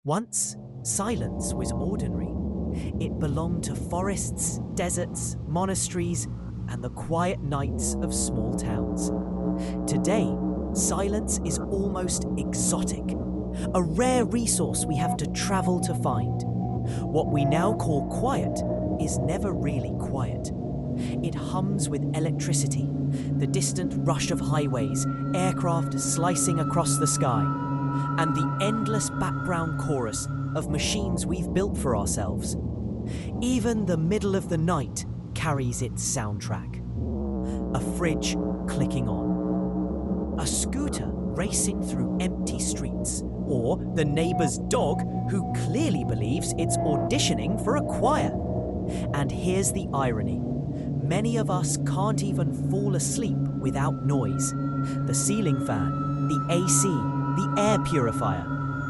Once, silence was ordinary. It belonged to forests, deserts, monasteries, and the quiet nights of small towns. Today, silence is almost exotic, a rare resource we have to travel to find. What we now call quiet is never really quiet. It hums with electricity, the distant rush of highways, aircraft slicing across the sky, and the endless background chorus of machines we've built for ourselves. Even the middle of the night carries its soundtrack. A fridge clicking on, a scooter racing through empty streets, or the neighbour's dog who clearly believes it's auditioning for a choir. And here's the irony. Many of us can't even fall asleep without noise. The ceiling fan, the AC, the air purifier,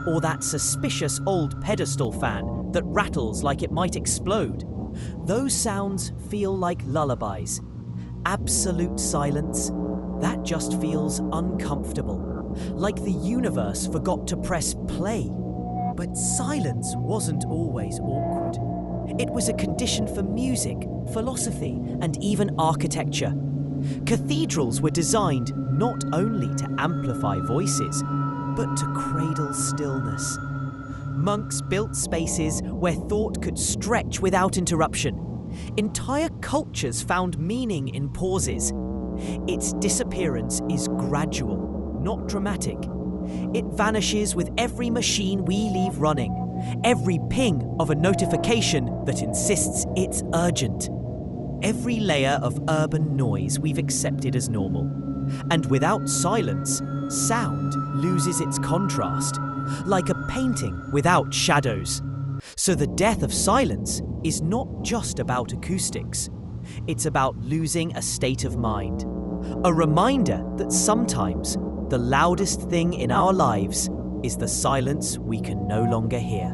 or that suspicious old pedestal fan that rattles like it might explode. Those sounds feel like lullabies. Absolute silence, that just feels uncomfortable, like the universe forgot to press play. But silence wasn't always awkward. It was a condition for music, philosophy, and even architecture. Cathedrals were designed not only to amplify voices, but to cradle stillness. Monks built spaces where thought could stretch without interruption. Entire cultures found meaning in pauses. Its disappearance is gradual, not dramatic. It vanishes with every machine we leave running, every ping of a notification that insists it's urgent, every layer of urban noise we've accepted as normal. And without silence, sound loses its contrast, like a painting without shadows. So the death of silence is not just about acoustics. It's about losing a state of mind. A reminder that sometimes the loudest thing in our lives is the silence we can no longer hear.